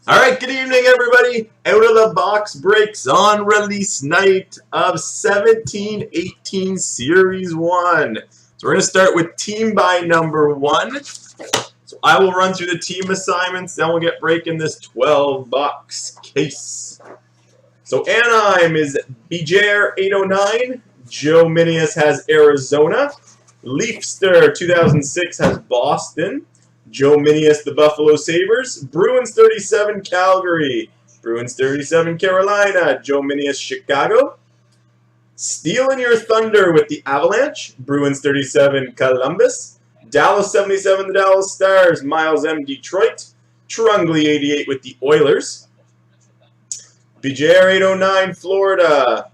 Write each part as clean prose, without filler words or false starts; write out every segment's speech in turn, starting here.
All right, good evening, everybody. Out of the box breaks on release night of 17-18 Series 1. So we're going to start with team by number 1. So I will run through the team assignments, then we'll get breaking this 12-box case. So Anaheim is Bejair 809. Joe Minius has Arizona. Leafster 2006 has Boston. Joe Minius, the Buffalo Sabres. Bruins 37, Calgary. Bruins 37, Carolina. Joe Minius, Chicago. Stealing Your Thunder with the Avalanche. Bruins 37, Columbus. Dallas 77, the Dallas Stars. Miles M, Detroit. Trungley 88 with the Oilers. Bejair 809, Florida.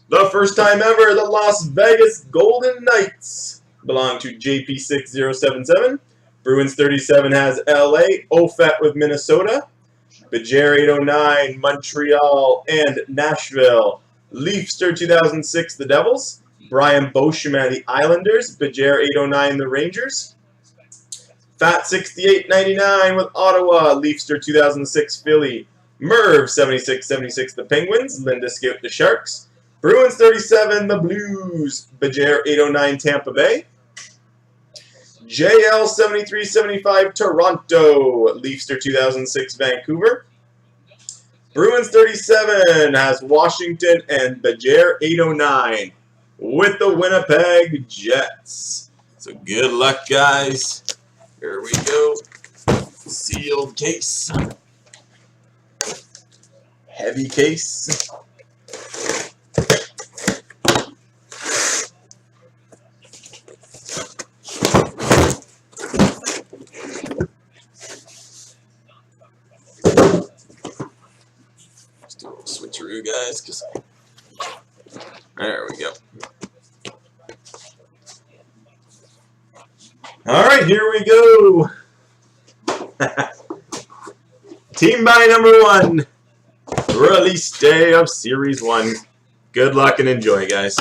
The first time ever, the Las Vegas Golden Knights belong to JP6077. Bruins 37 has LA, Ofet with Minnesota, Bejair 809, Montreal and Nashville, Leafster 2006, the Devils, Brian Beauchemin, the Islanders, Bejair 809, the Rangers, Fat 6899 with Ottawa, Leafster 2006, Philly, Merv 7676, the Penguins, Linda Scout, the Sharks, Bruins 37, the Blues, Bejair 809, Tampa Bay, JL 7375 Toronto, Leafster 2006 Vancouver. Bruins 37 has Washington and Bejair 809 with the Winnipeg Jets. So good luck, guys. Here we go. Sealed case. Heavy case. Switcheroo, guys, because there we go. All right, here we go. Team by number 1, release day of Series 1. Good luck and enjoy, guys.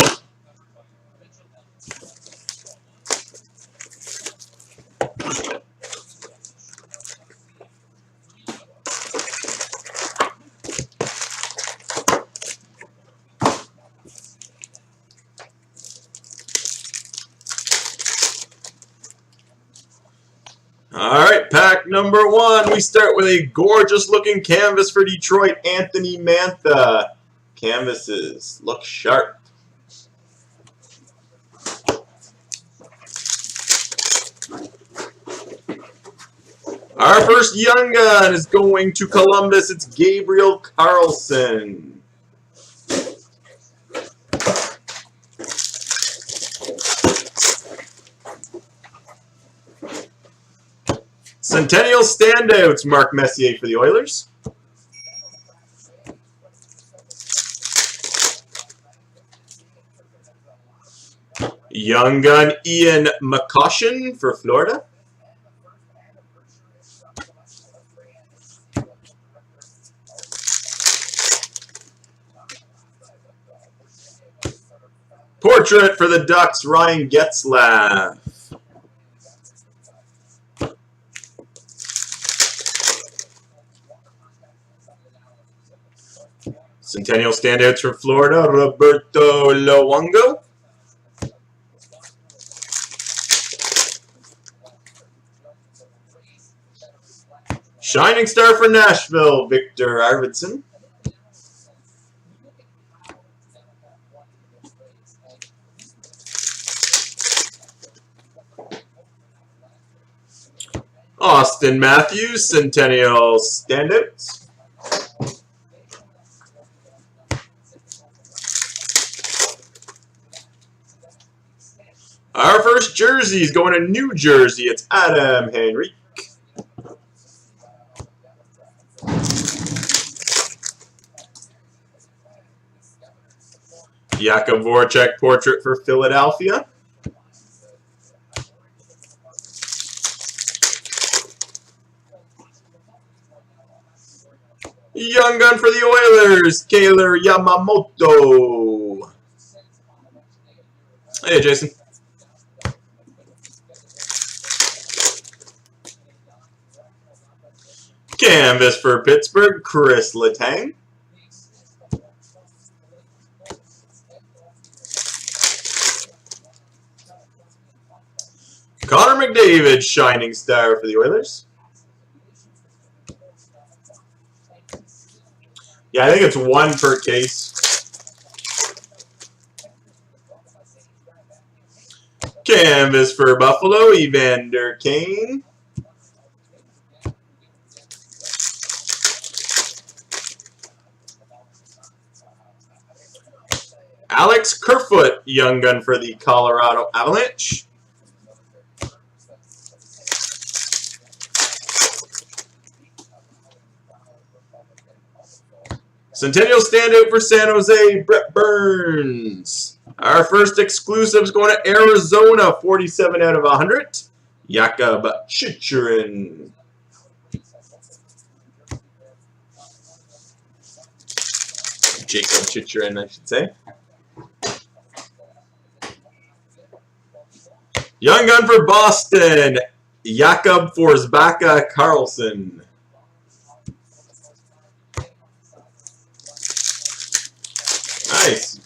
All right, pack number 1. We start with a gorgeous-looking canvas for Detroit, Anthony Mantha. Canvases look sharp. Our first young gun is going to Columbus. It's Gabriel Carlson. Centennial standouts, Mark Messier for the Oilers. Young gun Ian McCoshen for Florida. Portrait for the Ducks, Ryan Getzlaff. Centennial standouts for Florida, Roberto Luongo. Shining star for Nashville, Victor Arvidsson. Austin Matthews, Centennial standouts. Our first jersey is going to New Jersey. It's Adam Henrique. Jakub Voracek portrait for Philadelphia. Young gun for the Oilers, Kailer Yamamoto. Hey, Jason. Canvas for Pittsburgh, Chris Letang. Connor McDavid, Shining Star for the Oilers. Yeah, I think it's 1 per case. Canvas for Buffalo, Evander Kane. Alex Kerfoot, Young Gun for the Colorado Avalanche. Centennial standout for San Jose, Brett Burns. Our first exclusive is going to Arizona, 47 out of 100. Jakob Chichurin. Jacob Chichurin, I should say. Young Gun for Boston, Jakob Forsbacka Carlson. Nice.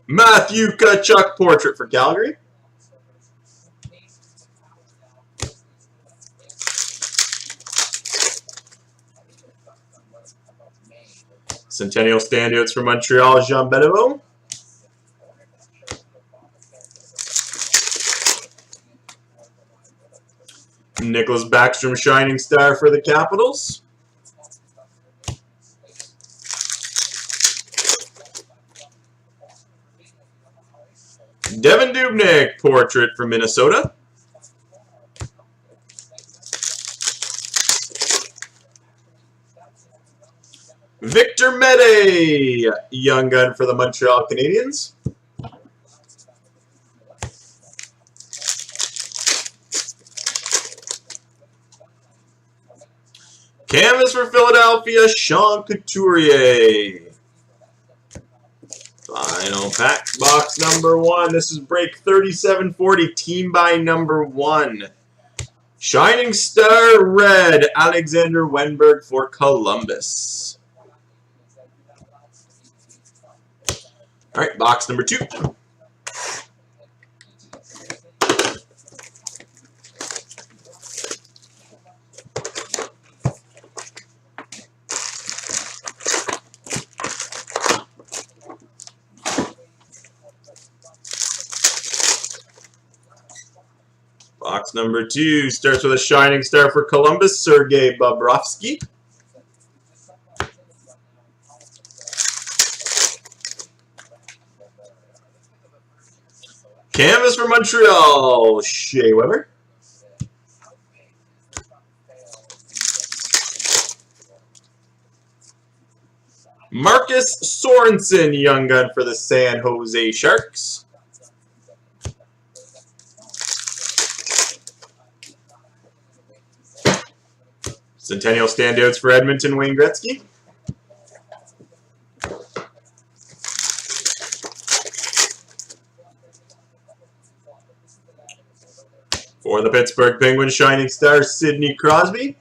Matthew Tkachuk portrait for Calgary. Centennial standouts for Montreal, Jean Benevaux. Nicholas Backstrom, Shining Star for the Capitals. Devin Dubnyk, portrait for Minnesota. Victor Mete, Young Gun for the Montreal Canadiens. Canvas for Philadelphia, Sean Couturier. Final pack, box number 1. This is break 3740, team by number 1. Shining Star Red, Alexander Wenberg for Columbus. All right, box number 2. Box number 2 starts with a Shining Star for Columbus, Sergei Bobrovsky. Canvas for Montreal, Shea Weber. Marcus Sorensen, Young Gun for the San Jose Sharks. Centennial standouts for Edmonton, Wayne Gretzky. For the Pittsburgh Penguins, Shining Star, Sidney Crosby.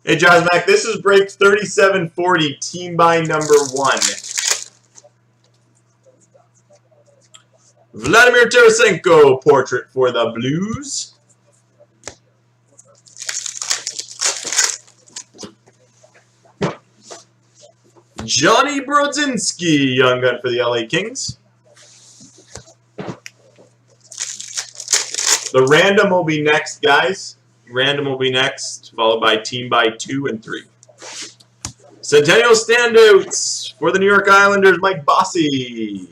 Hey, Josh Mac, this is break 3740, team by number 1. Vladimir Tarasenko, portrait for the Blues. Johnny Brodzinski, Young Gun for the LA Kings. The random will be next, guys. Random will be next, followed by team by 2 and 3. Centennial standouts for the New York Islanders, Mike Bossy.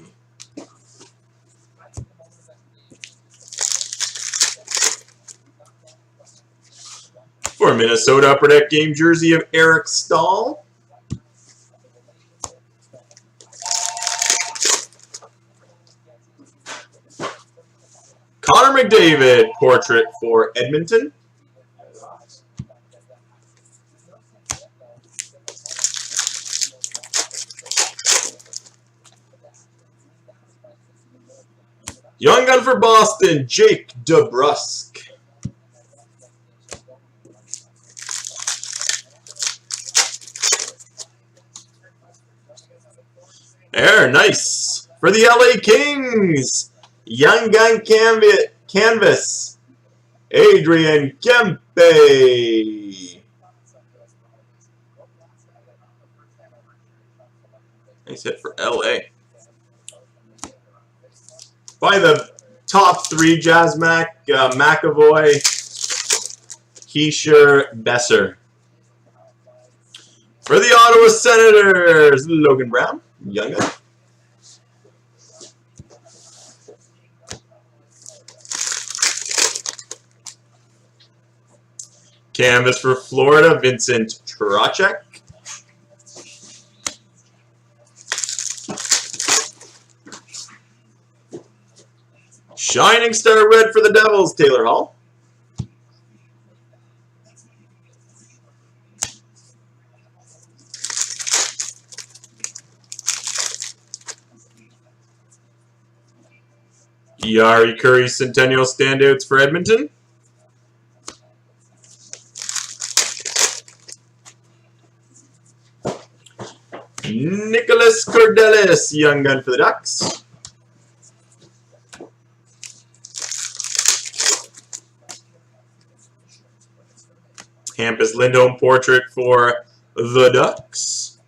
For Minnesota, Upper Deck game jersey of Eric Stahl. Connor McDavid, portrait for Edmonton. Young Gun for Boston, Jake DeBrusk. There, nice. For the LA Kings, Young Gun Canvas, Adrian Kempe. Nice hit for LA. By the top three, Jazz McAvoy, Keisher, Besser. For the Ottawa Senators, Logan Brown, Young Gun. Canvas for Florida, Vincent Trocheck. Shining Star Red for the Devils, Taylor Hall. Yari Curry Centennial Standouts for Edmonton. Nicholas Cordelis, Young Gun for the Ducks. Hampus Lindholm portrait for the Ducks.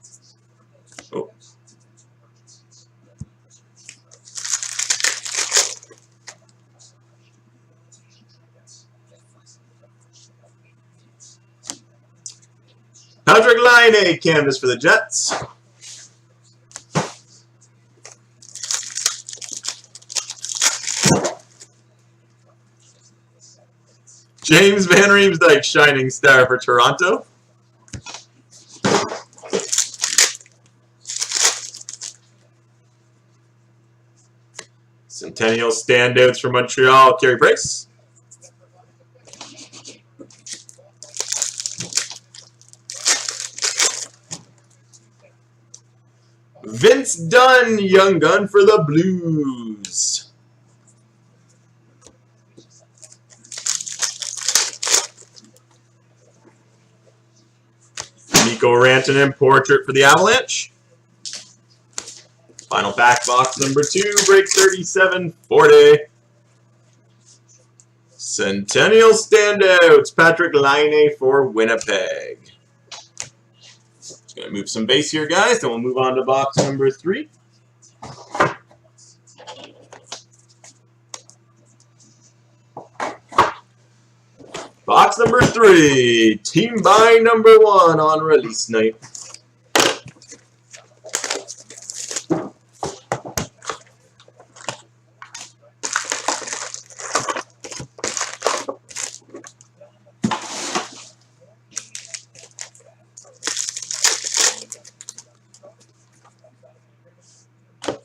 Oh. Patrick Laine, canvas for the Jets. James Van Riemsdyk, Shining Star for Toronto. Centennial Standouts for Montreal, Carey Price. Vince Dunn, Young Gun for the Blues. Mikko Rantanen, portrait for the Avalanche. Final pack, box number 2, break 3740. Centennial Standouts, Patrick Laine for Winnipeg. Just going to move some base here, guys, then we'll move on to box number 3. Box number 3, team buy number 1 on release night.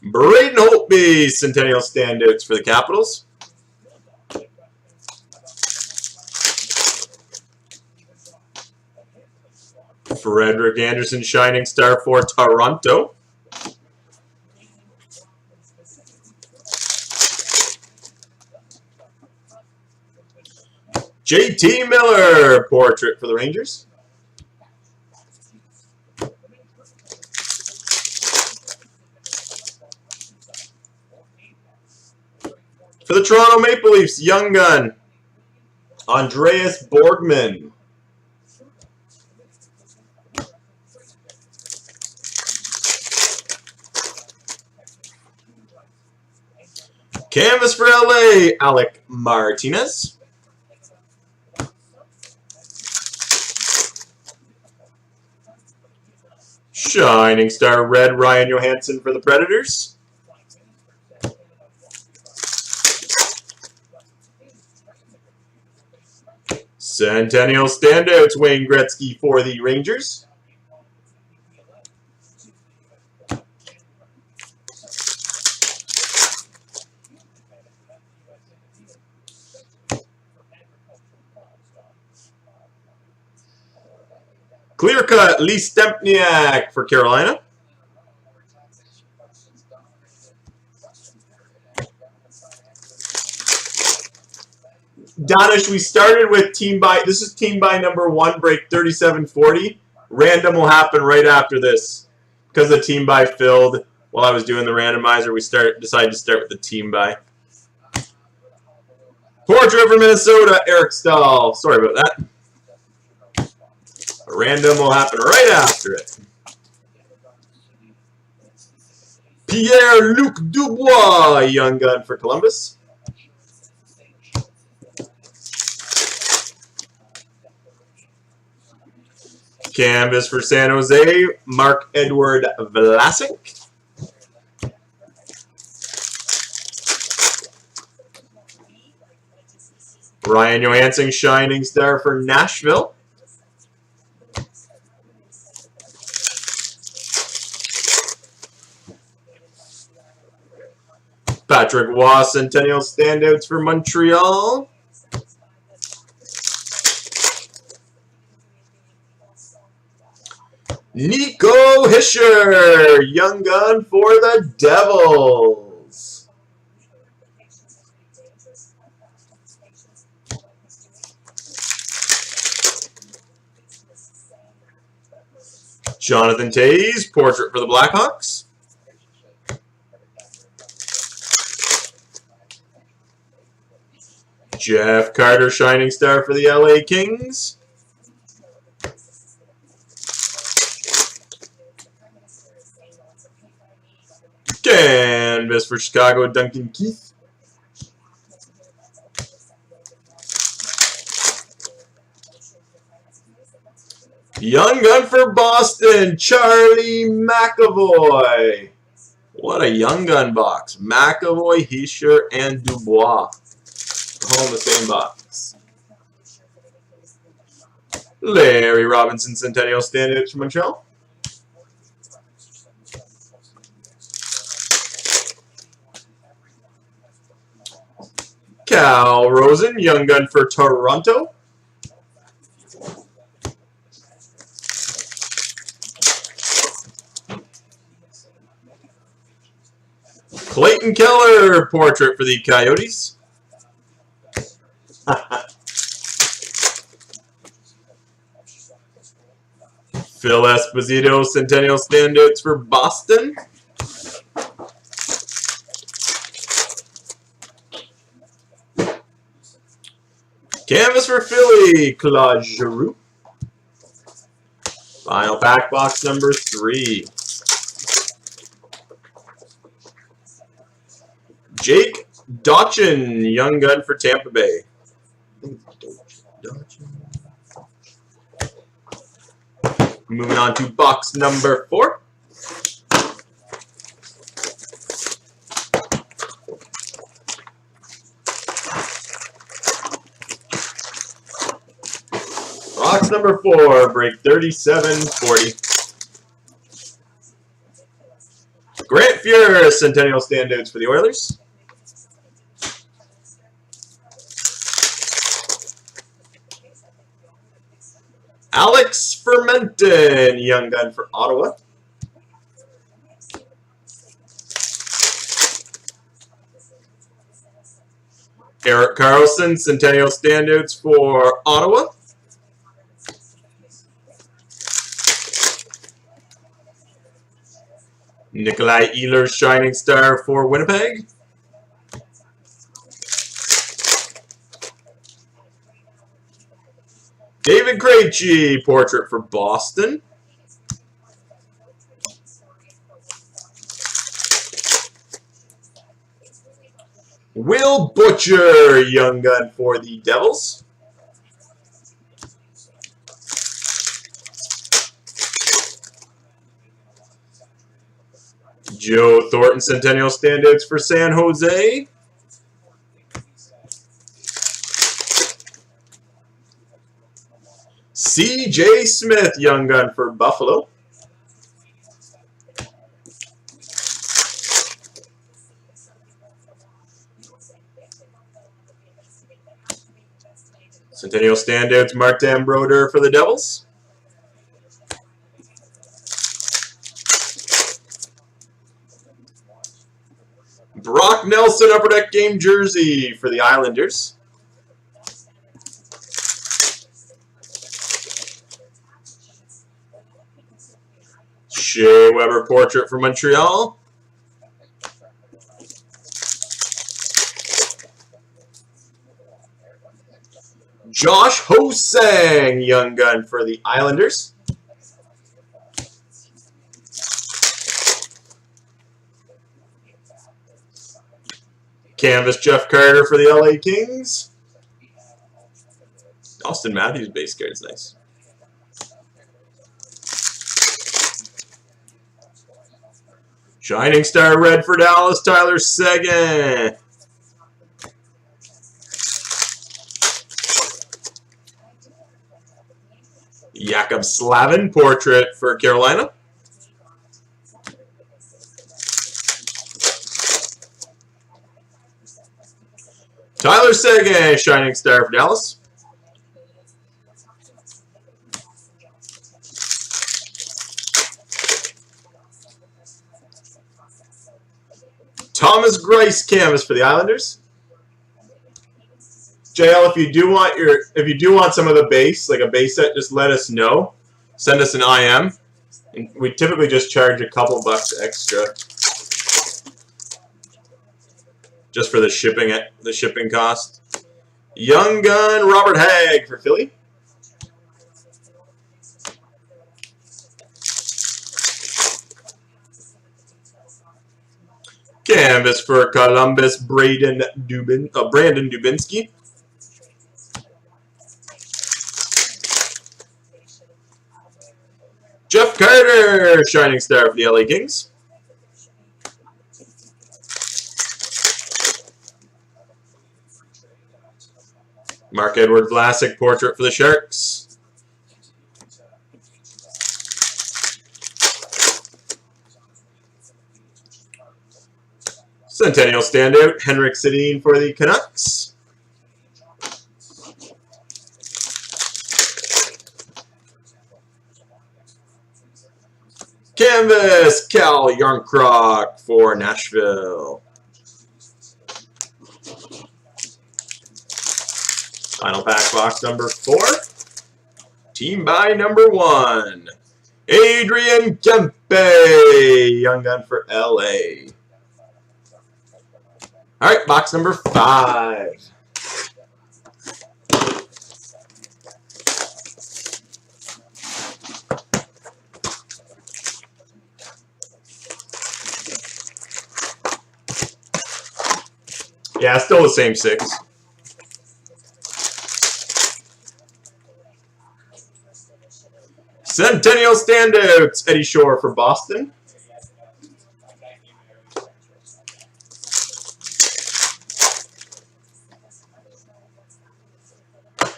Braden Holtby, Centennial Standouts for the Capitals. Frederik Andersen, Shining Star for Toronto. JT Miller, portrait for the Rangers. For the Toronto Maple Leafs, Young Gun, Andreas Borgman. Canvas for LA, Alec Martinez. Shining Star Red, Ryan Johansson for the Predators. Centennial Standouts, Wayne Gretzky for the Rangers. Clear cut, Lee Stempniak for Carolina. Donish, we started with team buy. This is team buy number 1, break 3740. Random will happen right after this because the team buy filled. while I was doing the randomizer, we decided to start with the team buy. Portrait for Minnesota, Eric Stahl. Sorry about that. A random will happen right after it. Pierre-Luc Dubois, young gun for Columbus. Canvas for San Jose, Marc-Edouard Vlasic. Ryan Johansson, Shining Star for Nashville. Patrick Waugh, Centennial Standouts for Montreal. Nico Hischier, young gun for the Devils. Jonathan Toews, portrait for the Blackhawks. Jeff Carter, Shining Star for the LA Kings. Canvas for Chicago, Duncan Keith. Young gun for Boston, Charlie McAvoy. What a young gun box. McAvoy, Hischier, and Dubois. All in the same box. Larry Robinson, Centennial Standouts for Montreal. Cal Rosen, young gun for Toronto. Clayton Keller, portrait for the Coyotes. Phil Esposito, Centennial Standouts for Boston. Canvas for Philly, Claude Giroux. Final pack box number 3. Jake Dotchin, young gun for Tampa Bay. Moving on to box number 4. Box number 4, break 3740. Grant Fuhr, Centennial Standouts for the Oilers. Alex Fermenton, young gun for Ottawa. Erik Karlsson, Centennial Standouts for Ottawa. Nikolai Ehlers, Shining Star for Winnipeg. David Krejci, portrait for Boston. Will Butcher, young gun for the Devils. Joe Thornton, Centennial Standouts for San Jose. C.J. Smith, young gun for Buffalo. Centennial Standouts, Martin Brodeur for the Devils. Brock Nelson, Upper Deck game jersey for the Islanders. Shea Weber, portrait for Montreal. Josh Hosang, young gun for the Islanders. Canvas Jeff Carter for the LA Kings. Austin Matthews base card is nice. Shining Star Red for Dallas, Tyler Seguin. Jakub Slavin portrait for Carolina. Tyler Seguin, Shining Star for Dallas. Thomas Greiss canvas for the Islanders. JL, if you do want some of the base, like a base set, just let us know. Send us an IM. And we typically just charge a couple bucks extra, just for the shipping cost. Young gun Robert Hagg for Philly. Canvas for Columbus, Brandon Dubinsky. Jeff Carter, Shining Star for the LA Kings. Marc-Edouard Vlasic portrait for the Sharks. Centennial standout, Henrik Sedin for the Canucks. Canvas, Cal Yarncroc for Nashville. Final pack box number 4. Team by number 1. Adrian Kempe, young gun for LA. Alright, box number 5. Yeah, still the same 6. Centennial standouts, Eddie Shore for Boston.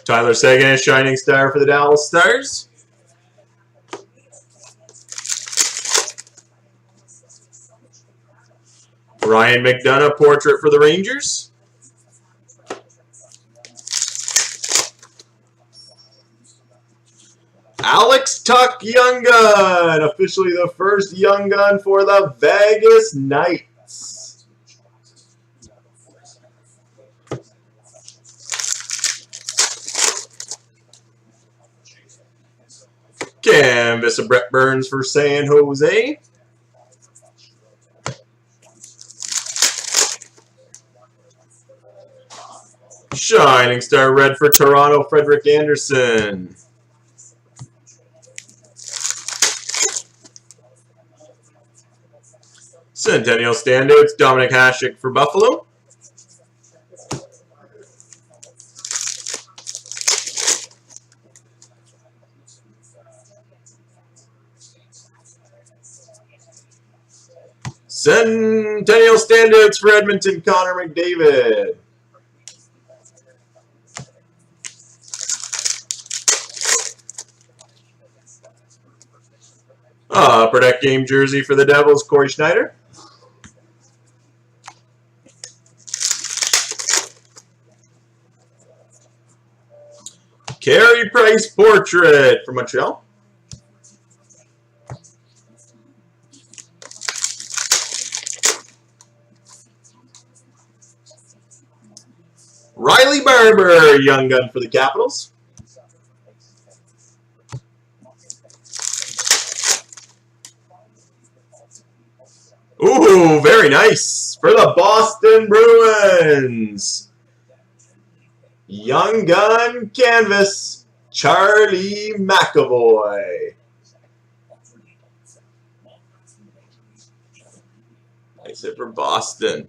Tyler Seguin, Shining Star for the Dallas Stars. Ryan McDonough, portrait for the Rangers. Alex Tuck, young gun. Officially the first young gun for the Vegas Knights. Canvas of Brett Burns for San Jose. Shining Star Red for Toronto, Frederick Anderson. Centennial standouts, Dominic Hasek for Buffalo. Centennial standouts for Edmonton, Connor McDavid. Upper Deck game jersey for the Devils, Corey Schneider. Carey Price portrait for Montreal. Riley Barber, young gun for the Capitals. Ooh, very nice for the Boston Bruins. Young Gun Canvas, Charlie McAvoy. Nice hit for Boston.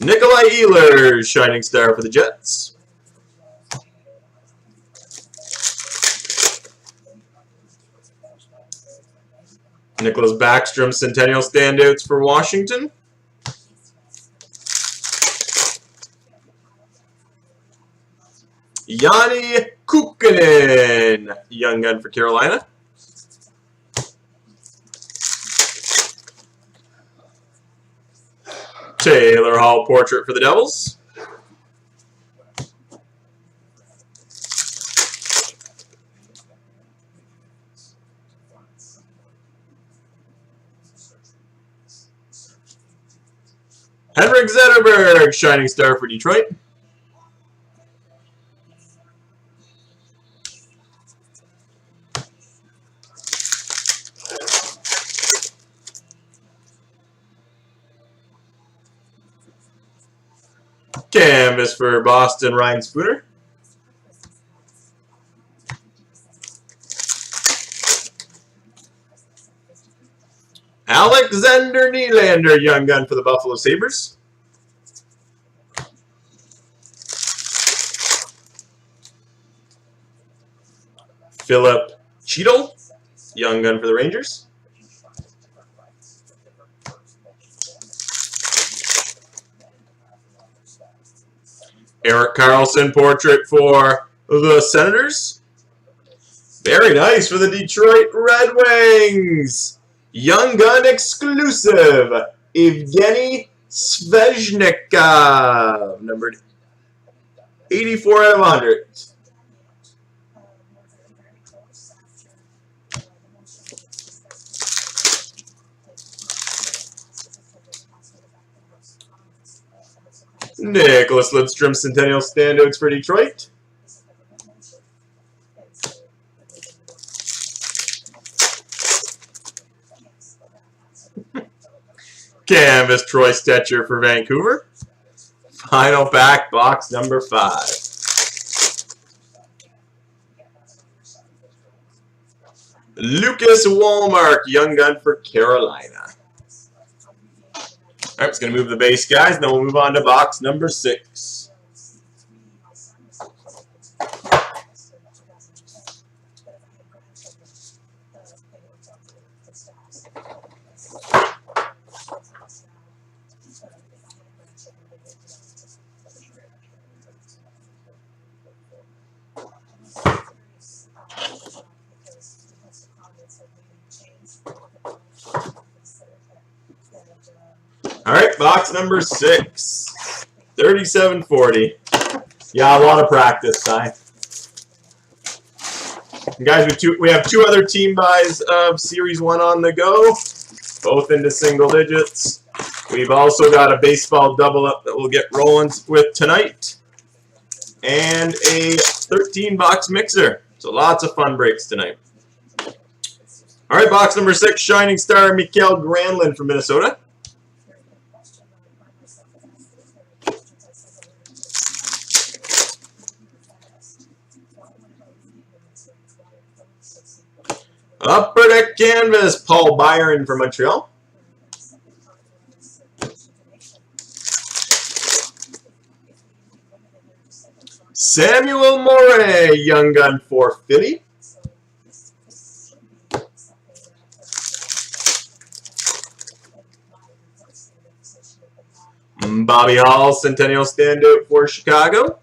Nikolai Ehlers, Shining Star for the Jets. Nicholas Backstrom, Centennial Standouts for Washington. Yanni Kukkonen, Young Gun for Carolina. Taylor Hall, Portrait for the Devils. Henrik Zetterberg, Shining Star for Detroit. Canvas for Boston, Ryan Spooner. Alexander Nylander, Young Gun for the Buffalo Sabres. Philip Cheadle, Young Gun for the Rangers. Erik Karlsson, Portrait for the Senators. Very nice for the Detroit Red Wings. Young Gun exclusive, Evgeny Svechnikov, numbered 84 out of 100. Nicholas Lidstrom, Centennial Standouts for Detroit. Canvas, Troy Stetcher for Vancouver. Final pack, box number 5. Lucas Wallmark, Young Gun for Carolina. All right, it's going to move the base, guys. Then we'll move on to box number 6. All right, box number 6. 3740. Yeah, a lot of practice time. And guys, we have 2 other team buys of Series 1 on the go, both into single digits. We've also got a baseball double up that we'll get rolling with tonight, and a 13-box mixer. So lots of fun breaks tonight. All right, box number 6, Shining Star, Mikael Granlund from Minnesota. Upper Deck Canvas, Paul Byron from Montreal. Samuel Morey, Young Gun for Philly. Bobby Hall, Centennial Standout for Chicago.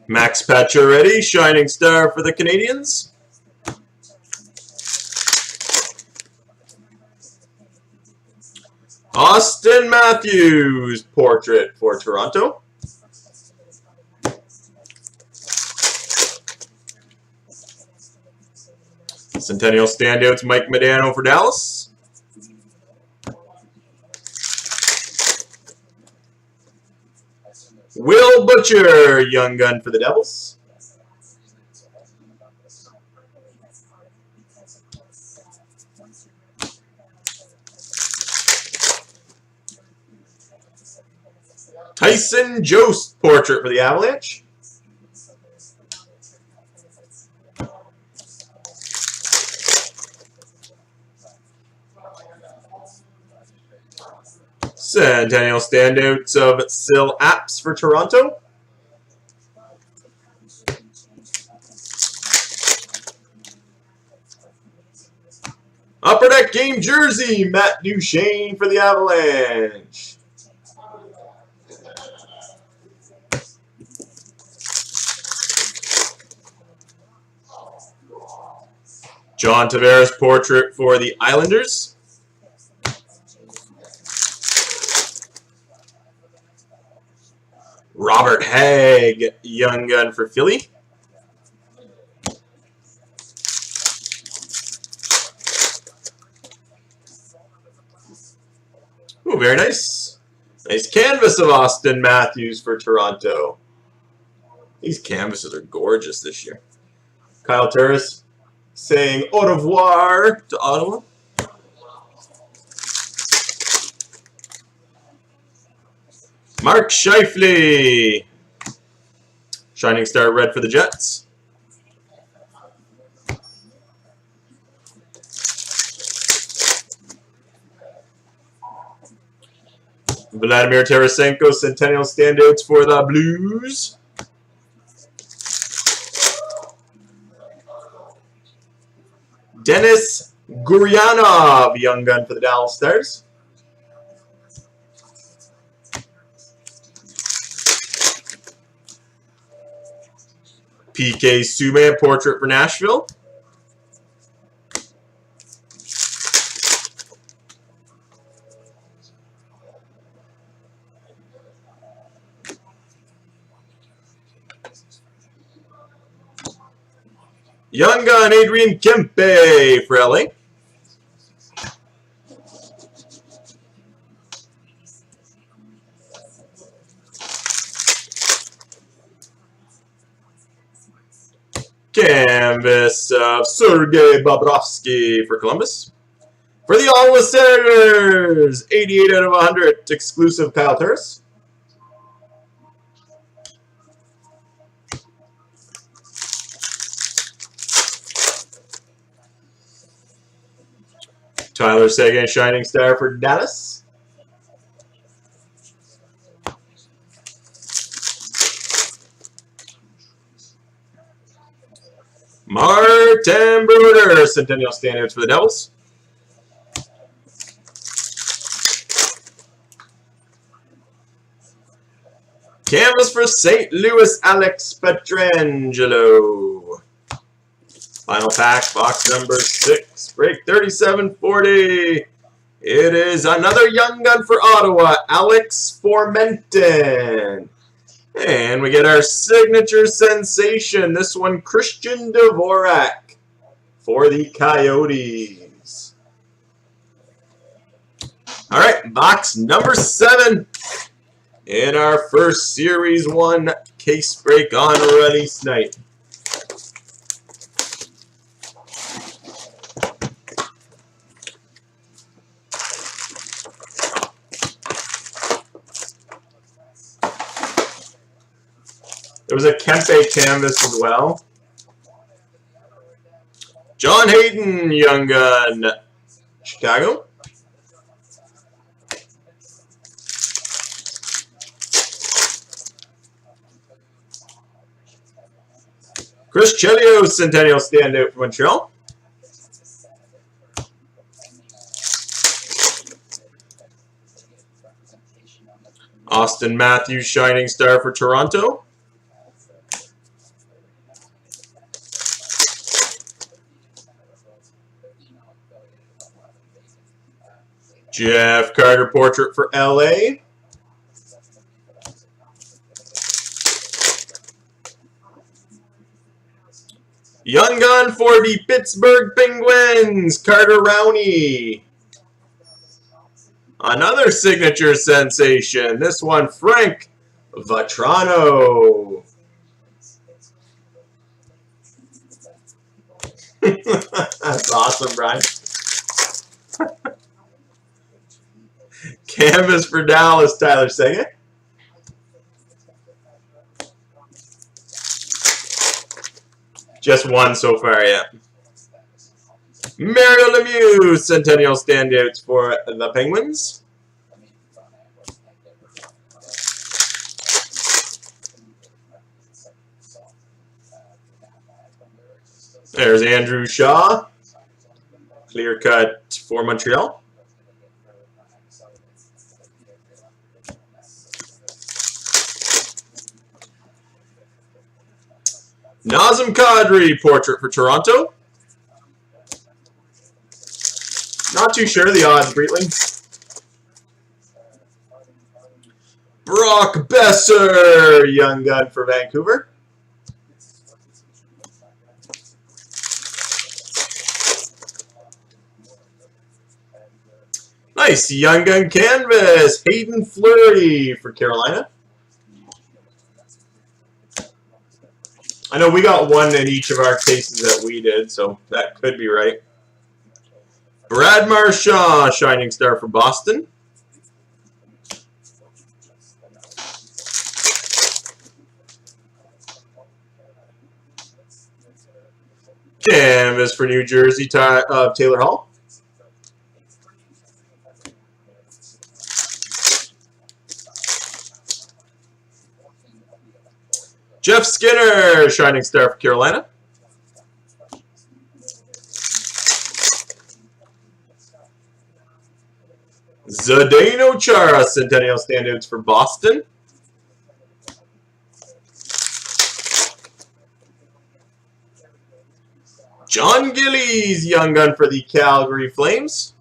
Max Pacioretty, Shining Star for the Canadiens. Austin Matthews, Portrait for Toronto. Centennial Standouts, Mike Modano for Dallas. Will Butcher, Young Gun for the Devils. Tyson Jost portrait for the Avalanche. Centennial standouts of Sil Apps for Toronto. Upper Deck game jersey, Matt Duchene for the Avalanche. John Tavares portrait for the Islanders. Robert Hagg, young gun for Philly. Ooh, very nice. Nice canvas of Austin Matthews for Toronto. These canvases are gorgeous this year. Kyle Turris saying au revoir to Ottawa. Mark Scheifele. Shining Star red for the Jets. Vladimir Tarasenko, Centennial standouts for the Blues. Dennis Gurianov, young gun for the Dallas Stars. PK Subban, portrait for Nashville. Young gun Adrian Kempe for LA. Canvas of Sergei Bobrovsky for Columbus. For the Ottawa Senators, 88 out of 100, exclusive Kyle Turris. Tyler Seguin, Shining Star for Dallas. Martin Brodeur, Centennial standouts for the Devils. Canvas for St. Louis, Alex Pietrangelo. Final pack, box number 6, break 3740. It is another young gun for Ottawa, Alex Formenton. And we get our signature sensation. This one, Christian Dvorak for the Coyotes. All right, box number 7 in our first Series 1 case break on release night. There was a Kempe canvas as well. John Hayden, young gun, Chicago. Chris Chelios, Centennial standout for Montreal. Austin Matthews, Shining Star for Toronto. Jeff Carter, portrait for LA. Young gun for the Pittsburgh Penguins, Carter Rowney. Another signature sensation. This one, Frank Vatrano. That's awesome, Brian. Canvas for Dallas, Tyler Seguin. Just one so far, yeah. Mario Lemieux, Centennial standouts for the Penguins. There's Andrew Shaw, clear cut for Montreal. Nazem Kadri, portrait for Toronto. Not too sure the odds, Breitling. Brock Besser, young gun for Vancouver. Nice young gun canvas, Hayden Fleury for Carolina. I know we got one in each of our cases that we did, so that could be right. Brad Marchand, shining star for Boston. Canvas for New Jersey, Taylor Hall. Jeff Skinner, shining star for Carolina. Zdeno Chara, Centennial standouts for Boston. John Gillies, young gun for the Calgary Flames.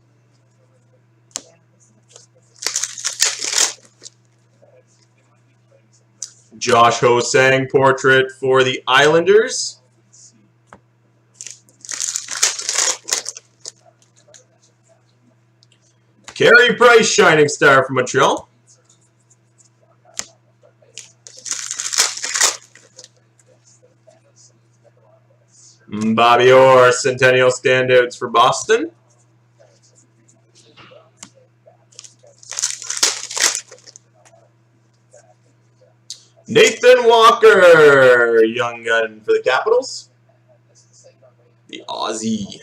Josh Ho-Sang, portrait for the Islanders. Carey Price, shining star for Montreal. Bobby Orr, Centennial standouts for Boston. Nathan Walker, young gun for the Capitals. The Aussie.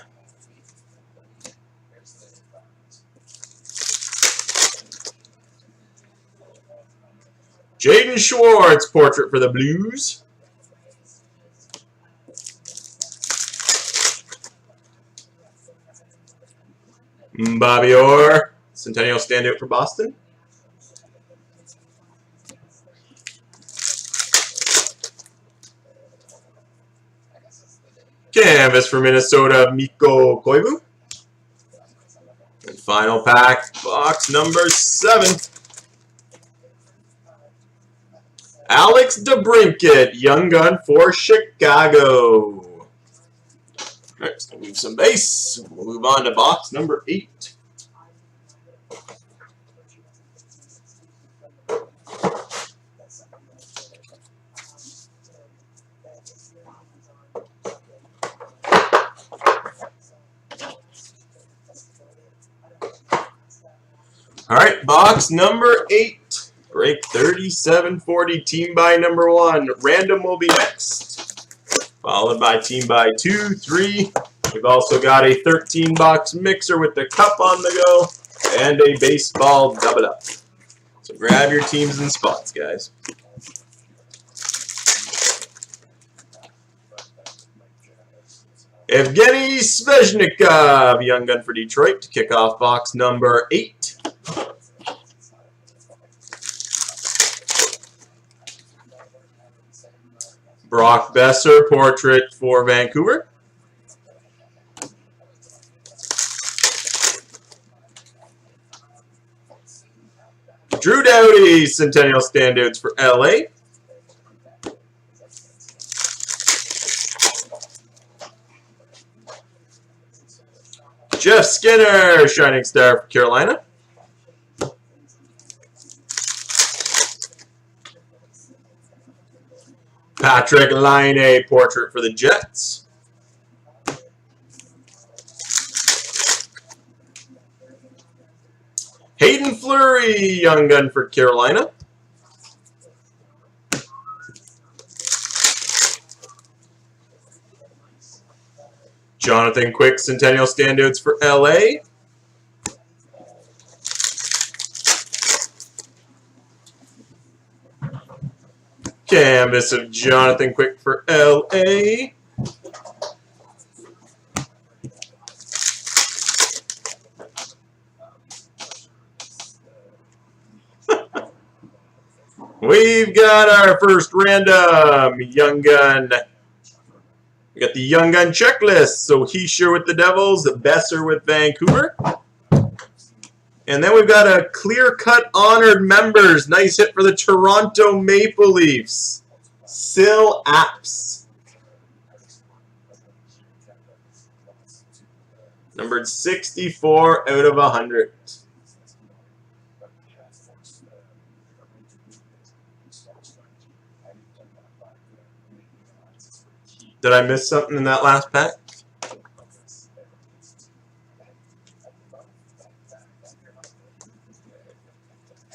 Jaden Schwartz, portrait for the Blues. Bobby Orr, Centennial standout for Boston. Canvas for Minnesota, Mikko Koivu. And final pack, box number 7. Alex DeBrincat, young gun for Chicago. All right, let's move some base. We'll move on to box number 8. All right, box number 8, break 3740, team by number 1. Random will be next, followed by team by 2, 3. We've also got a 13-box mixer with the cup on the go and a baseball double up. So grab your teams and spots, guys. Evgeny Svechnikov, young gun for Detroit, to kick off box number 8. Brock Besser, portrait for Vancouver. Drew Doughty, Centennial standouts for LA. Jeff Skinner, shining star for Carolina. Patrick Laine, portrait for the Jets. Hayden Fleury, young gun for Carolina. Jonathan Quick Centennial Standouts for LA. Canvas of Jonathan Quick for LA. We've got our first random Young Gun. We got the Young Gun checklist. So Heischer with the Devils, Besser with Vancouver. And then we've got a clear-cut honored members. Nice hit for the Toronto Maple Leafs. Sil Apps. Numbered 64 out of 100. Did I miss something in that last pack?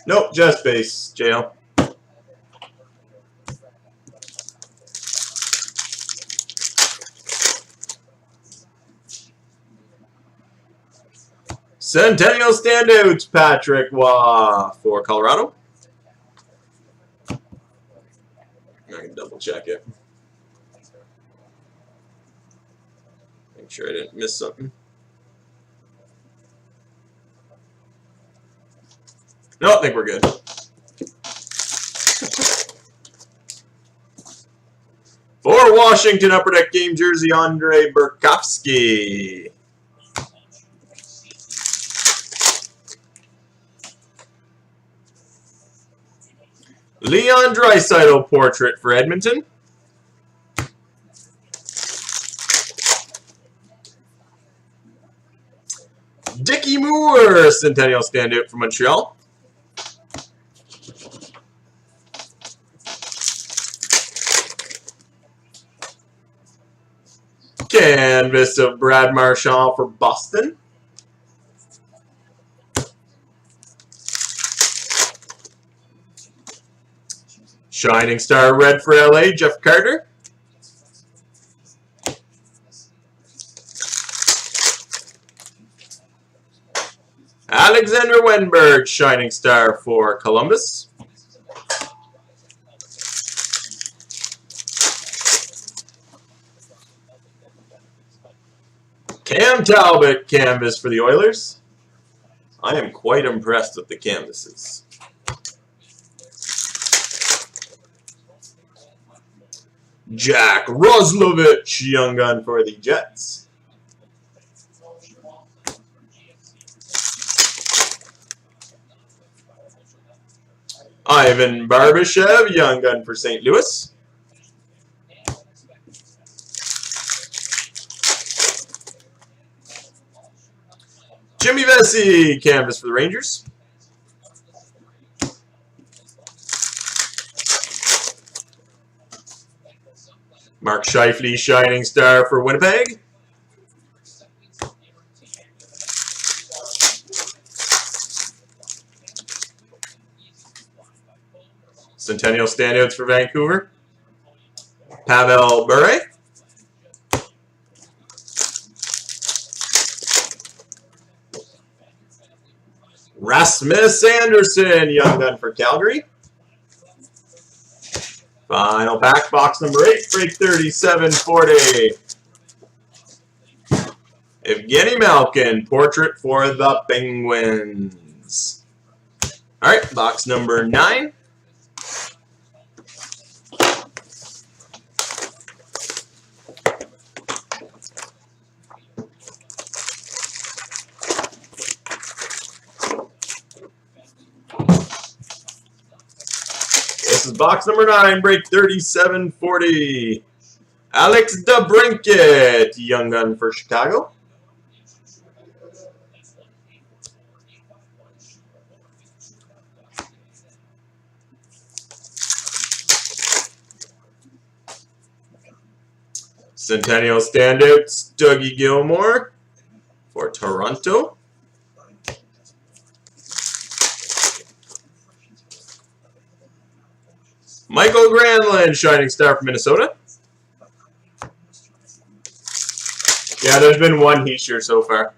Nope, just base, JL. Centennial Standouts, Patrick Waugh for Colorado. I can double check it. Make sure I didn't miss something. No, I think we're good. For Washington, Upper Deck game jersey, Andre Burakovsky. Leon Draisaitl portrait for Edmonton. Dickie Moore Centennial Standout for Montreal. Canvas of Brad Marchand for Boston. Shining Star Red for LA, Jeff Carter. Alexander Wenberg, Shining Star for Columbus. Cam Talbot, canvas for the Oilers. I am quite impressed with the canvases. Jack Roslovich, Young Gun for the Jets. Ivan Barbashev, Young Gun for St. Louis. Jimmy Vesey, canvas for the Rangers. Mark Scheifele, Shining Star for Winnipeg. Centennial Standouts for Vancouver. Pavel Bure. Rasmus Anderson, Young Gun for Calgary. Final pack, box number 8, break 3740. Evgeny Malkin, portrait for the Penguins. All right, box number 9. This is box number 9, break 3740. Alex DeBrincat, Young Gun for Chicago. Centennial Standouts, Dougie Gilmour for Toronto. Michael Granlund, Shining Star for Minnesota. Yeah, there's been one Heisher so far.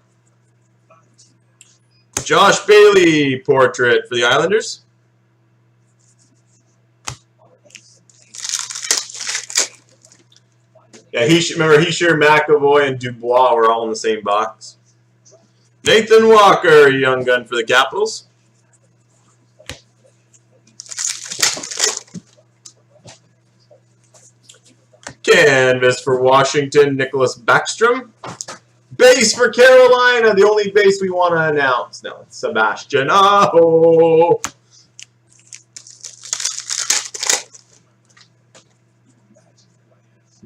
Josh Bailey portrait for the Islanders. Yeah, remember Heisher, McAvoy, and Dubois were all in the same box. Nathan Walker, young gun for the Capitals. Canvas for Washington, Nicholas Backstrom. Base for Carolina, the only base we want to announce. No, it's Sebastian Aho.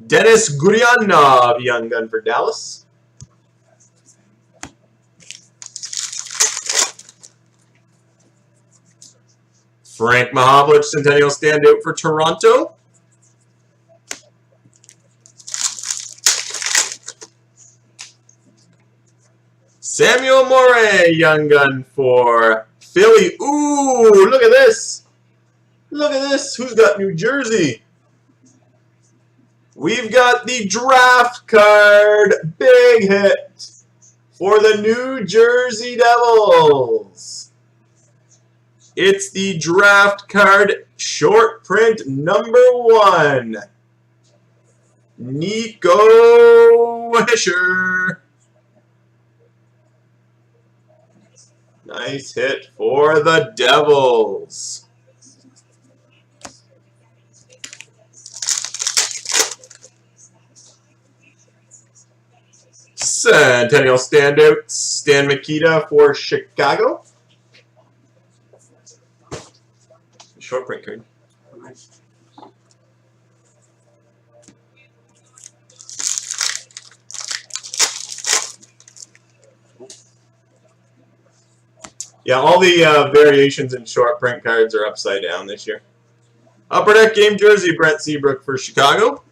Dennis Gurianov, young gun for Dallas. Frank Mahovlich, Centennial standout for Toronto. Samuel Morey, young gun for Philly. Ooh, look at this. Look at this. Who's got New Jersey? We've got the draft card. Big hit for the New Jersey Devils. It's the draft card short print #1. Nico Hischier. Nice hit for the Devils. Centennial standout, Stan Mikita for Chicago. Short print card. Yeah, all the variations in short print cards are upside down this year. Upper Deck game jersey, Brent Seabrook for Chicago.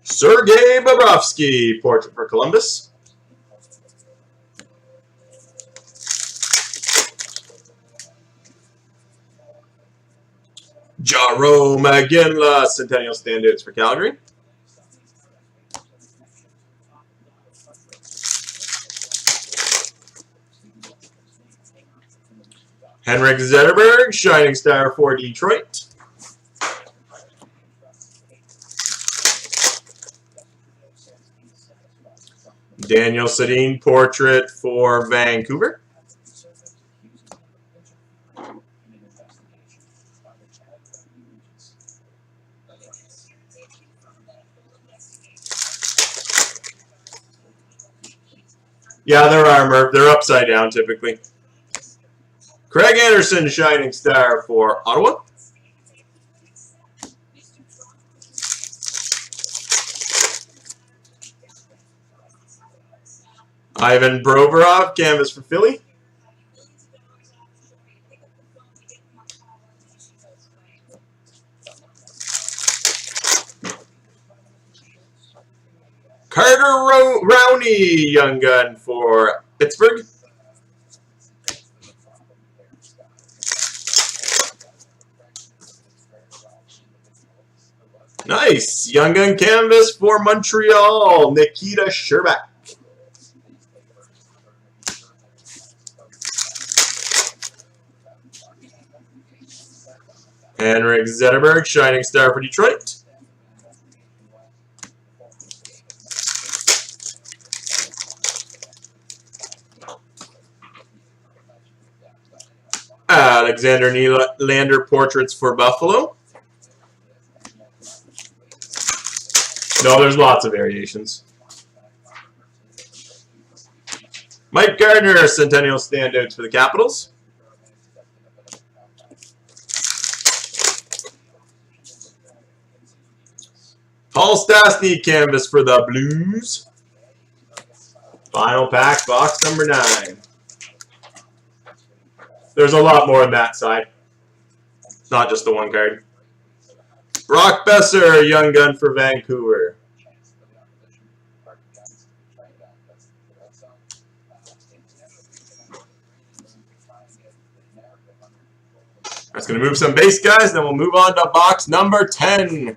Sergei Bobrovsky, portrait for Columbus. Jaro McGinley, Centennial standouts for Calgary. Henrik Zetterberg, Shining Star for Detroit. Daniel Sedin, portrait for Vancouver. Yeah, they're armor. They're upside down typically. Craig Anderson, Shining Star for Ottawa. Ivan Provorov, canvas for Philly. Carter Rowney, young gun for Pittsburgh. Nice. Young gun canvas for Montreal, Nikita Sherbak. Henrik Zetterberg, Shining Star for Detroit. Alexander Nylander, portraits for Buffalo. No, there's lots of variations. Mike Gardner, Centennial standouts for the Capitals. Paul Stastny, canvas for the Blues. Final pack, box number 9. There's a lot more on that side. Not just the one card. Brock Besser, young gun for Vancouver. That's going to move some base guys, then we'll move on to box number 10.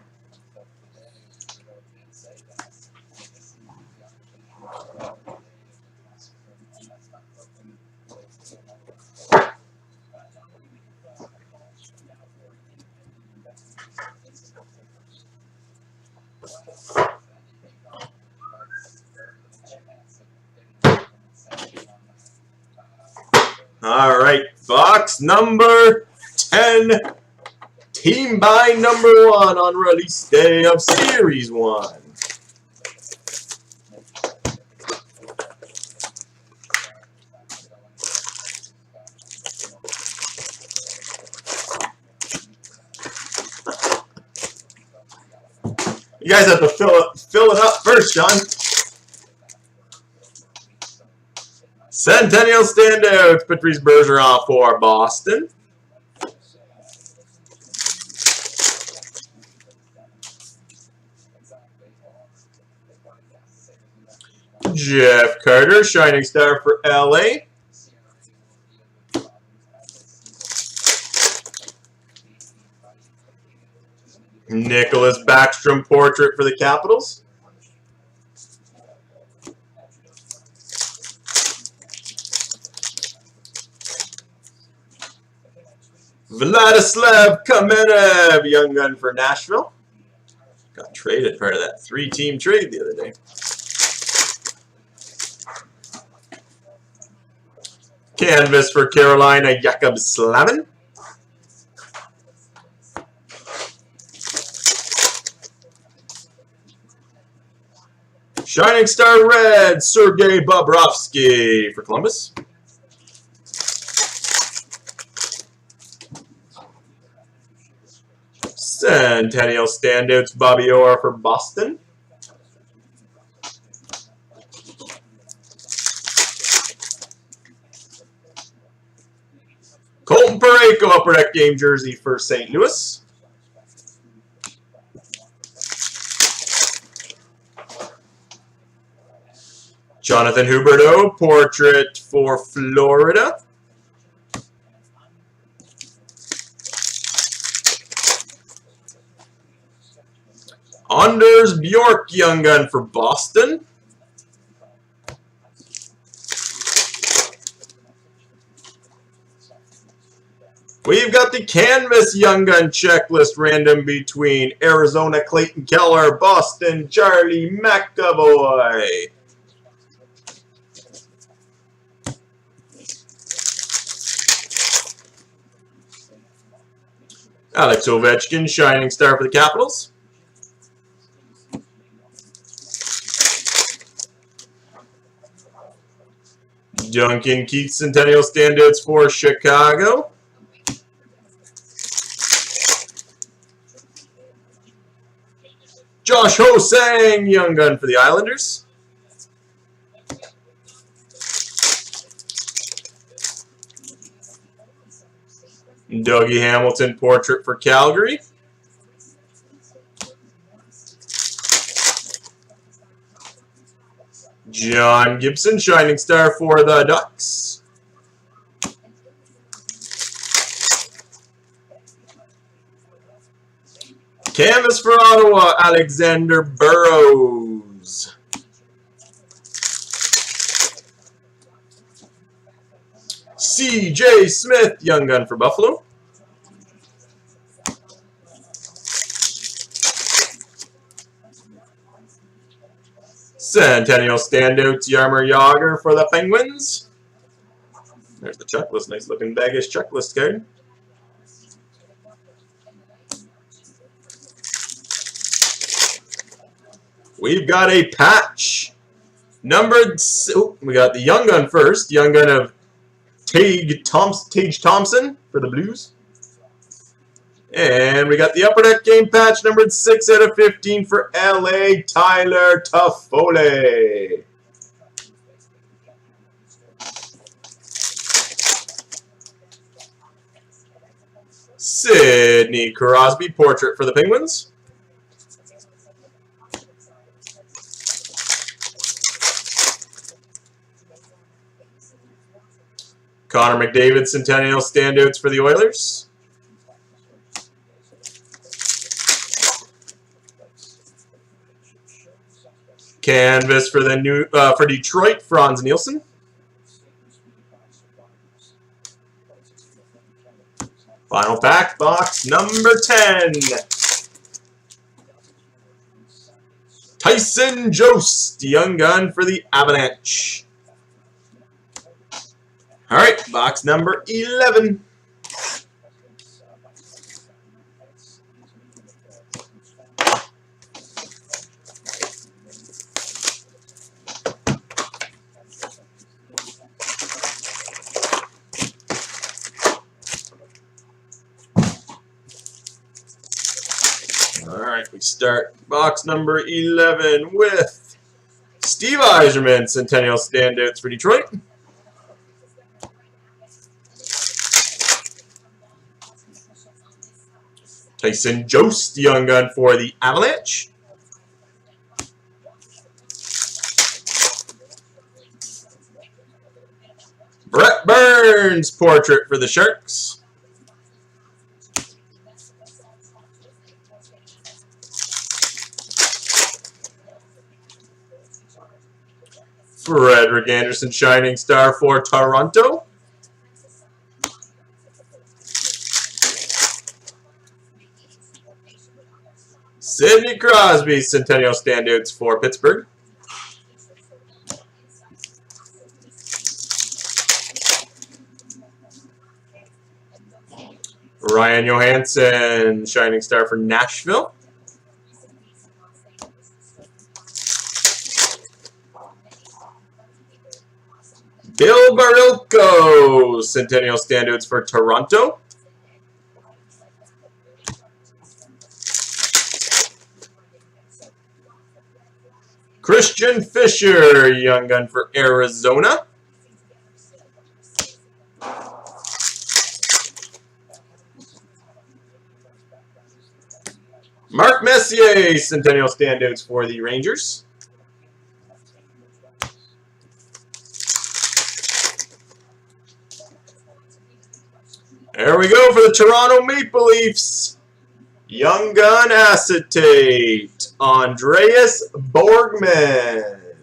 All right, box number 10, team by number 1 on release day of Series 1. You guys have to fill it up first, Sean. Centennial standouts, Patrice Bergeron for Boston. Jeff Carter, Shining Star for LA. Nicholas Backstrom portrait for the Capitals. Vladislav Kamenev, young gun for Nashville. Got traded, part of that 3-team trade the other day. Canvas for Carolina, Jakub Slavin. Shining Star Red, Sergei Bobrovsky for Columbus. Centennial standouts, Bobby Orr for Boston. Colton Parayko, upper deck game jersey for St. Louis. Jonathan Huberdeau, portrait for Florida. Anders Bjork, young gun for Boston. We've got the Canvas Young Gun checklist random between Arizona Clayton Keller, Boston Charlie McAvoy. Alex Ovechkin, Shining Star for the Capitals. Duncan Keith, Centennial standouts for Chicago. Josh Ho-Sang, young gun for the Islanders. Dougie Hamilton, portrait for Calgary. John Gibson, Shining Star for the Ducks. Canvas for Ottawa, Alexander Burrows. C.J. Smith, young gun for Buffalo. Centennial standouts, Jaromir Jagr for the Penguins. There's the checklist. Nice looking baggish checklist card. We've got a patch. Numbered. Oh, we got the young gun first. Young gun of Tage Thompson for the Blues. And we got the upper deck game patch numbered 6/15 for LA, Tyler Toffoli. Sidney Crosby, portrait for the Penguins. Connor McDavid, Centennial standouts for the Oilers. Canvas for the for Detroit, Franz Nielsen. Final pack, box number 10. Tyson Jost, Young Gun for the Avalanche. All right, box number 11. Alright, we start box number 11 with Steve Yzerman, Centennial Standouts for Detroit. Tyson Jost, Young Gun for the Avalanche. Brett Burns, Portrait for the Sharks. Frederik Andersen, Shining Star for Toronto. Sidney Crosby, Centennial Standouts for Pittsburgh. Ryan Johansson, Shining Star for Nashville. Bill Barilko, Centennial Standouts for Toronto. Christian Fischer, Young Gun for Arizona. Mark Messier, Centennial Standouts for the Rangers. There we go for the Toronto Maple Leafs. Young Gun Acetate, Andreas Borgman.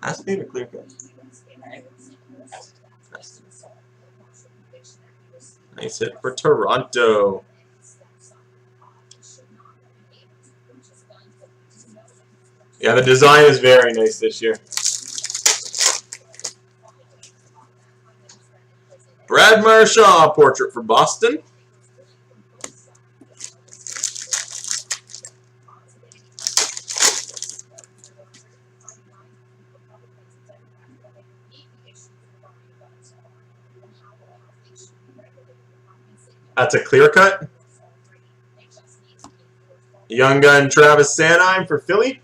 Acetate or clear cut? Nice hit for Toronto. Yeah, the design is very nice this year. Brad Marchand, Portrait for Boston. That's a clear cut. Young Gun Travis Sanheim for Philly.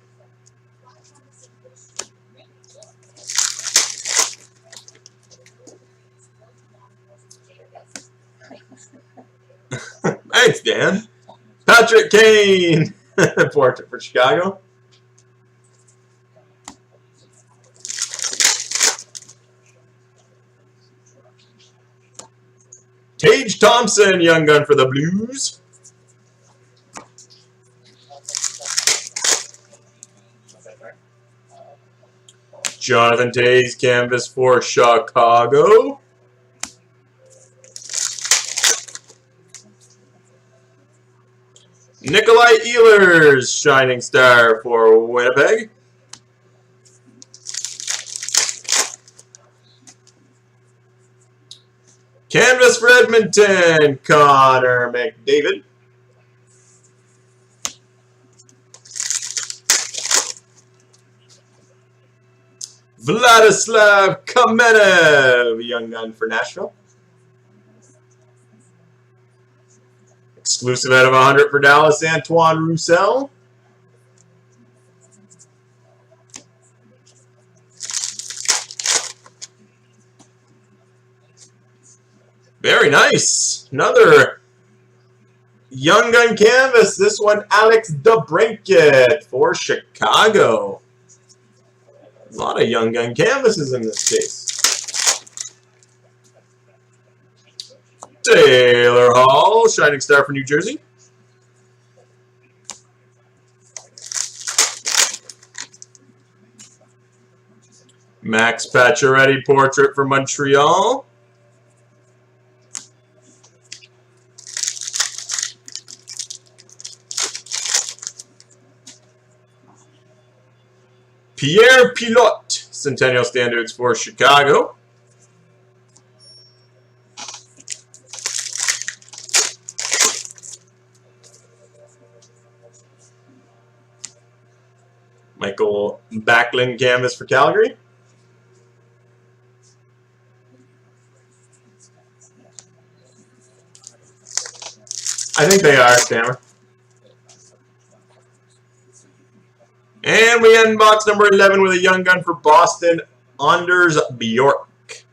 Thanks, Dan. Patrick Kane, Portrait for Chicago. Tage Thompson, Young Gun for the Blues. Jonathan Toews, Canvas for Chicago. Nikolai Ehlers, Shining Star for Winnipeg. Canvas for Edmonton, Connor McDavid. Vladislav Kamenev, Young Gun for Nashville. Exclusive out of 100 for Dallas, Antoine Roussel. Very nice. Another Young Gun canvas. This one, Alex DeBrincat for Chicago. A lot of Young Gun canvases in this case. Taylor Hall, Shining Star for New Jersey. Max Pacioretty portrait for Montreal. Pierre Pilote, Centennial Standards for Chicago. Michael Backlund canvas for Calgary. I think they are, Stammer. And we end box number 11 with a young gun for Boston, Anders Bjork.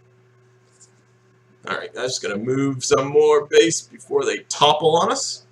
All right, I'm just going to move some more base before they topple on us.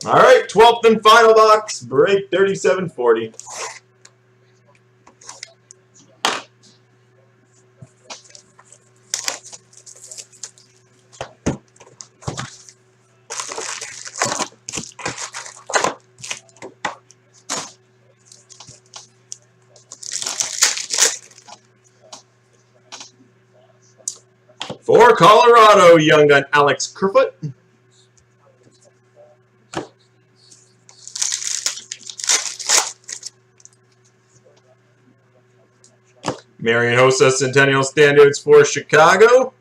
All right, 12th and final box, break 3740. For Colorado, young gun Alex Kerfoot. Marian Hossa Centennial Standards for Chicago.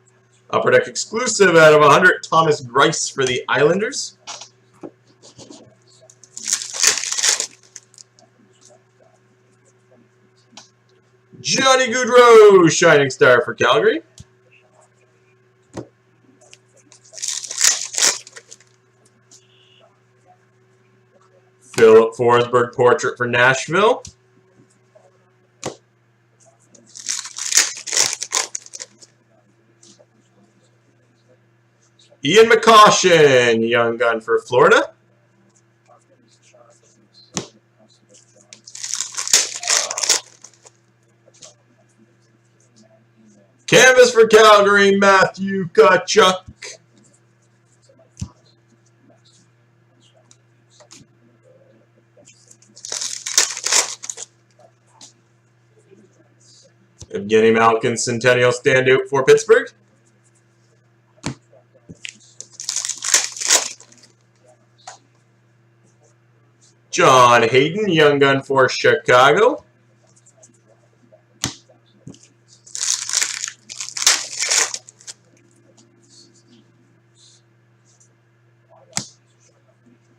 Upper Deck exclusive out of 100, Thomas Greiss for the Islanders. Johnny Gaudreau, Shining Star for Calgary. Philip Forsberg portrait for Nashville. Ian McCoshen, young gun for Florida. Canvas for Calgary, Matthew Tkachuk. Evgeny Malkin, Centennial Standout for Pittsburgh. John Hayden, young gun for Chicago.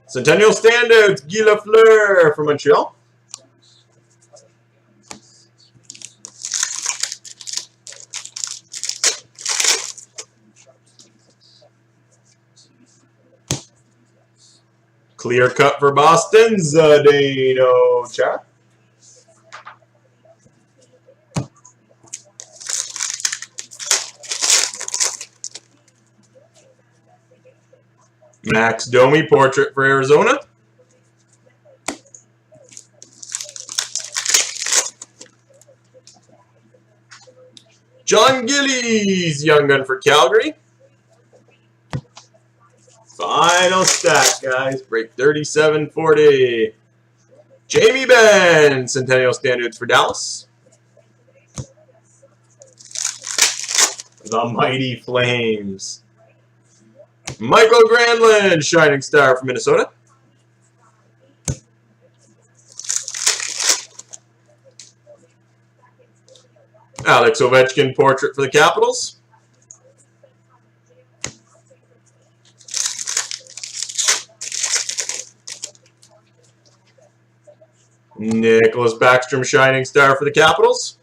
Centennial Standouts, Guy Lafleur for Montreal. Clear cut for Boston, Zdeno Chara. Max Domi portrait for Arizona. John Gillies, young gun for Calgary. Final stack, guys. Break 3740. Jamie Benn, Centennial Standards for Dallas. The Mighty Flames. Michael Granlund, Shining Star for Minnesota. Alex Ovechkin portrait for the Capitals. Nicholas Backstrom, Shining Star for the Capitals.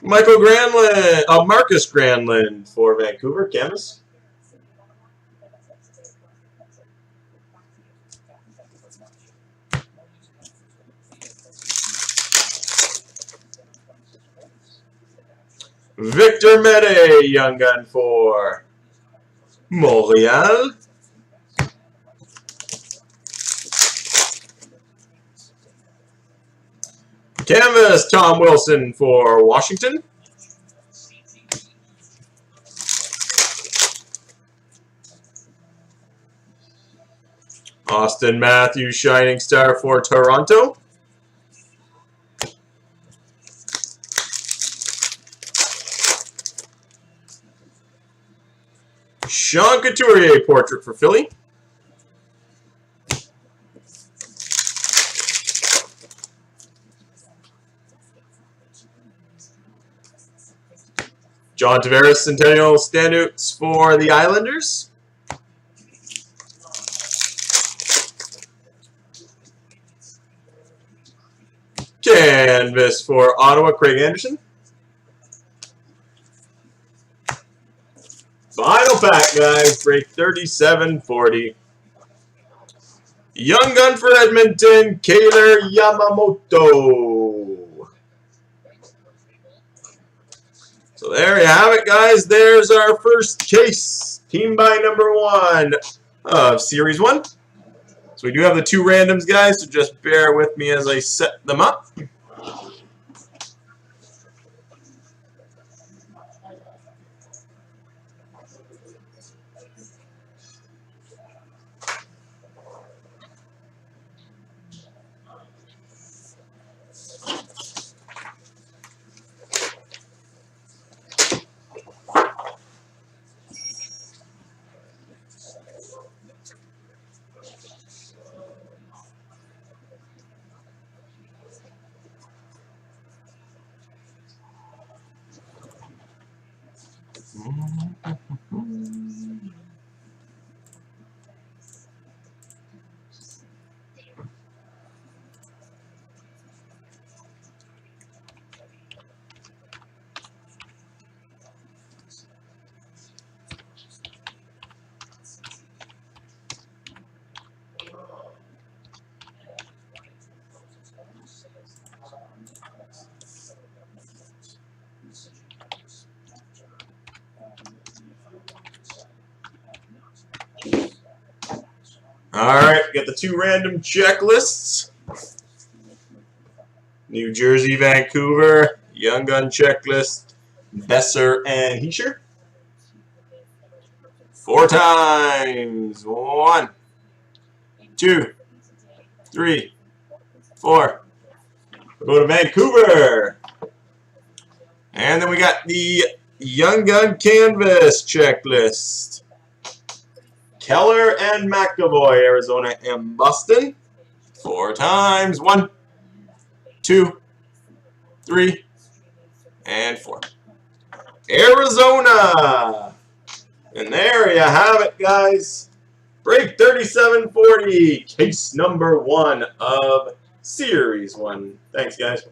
Michael Granlund, Marcus Granlund for Vancouver, canvas. Victor Mete, Young Gun for Montreal. Canvas, Tom Wilson for Washington. Austin Matthews, Shining Star for Toronto. Sean Couturier, portrait for Philly. John Tavares, Centennial standouts for the Islanders. Canvas for Ottawa, Craig Anderson. Final pack, guys. Break 3740. Young Gun for Edmonton, Kailer Yamamoto. So there you have it, guys. There's our first case. Team by number 1 of Series 1. So we do have the 2 randoms, guys, so just bear with me as I set them up. Alright, got the 2 random checklists. New Jersey, Vancouver, Young Gun checklist, Besser and Heischer. 4 times. 1, 2, 3, 4. We'll go to Vancouver. And then we got the Young Gun canvas checklist. Keller and McAvoy, Arizona and Boston. 4 times. 1, 2, 3, and 4. Arizona. And there you have it, guys. Break 3740, case number 1 of Series 1. Thanks, guys.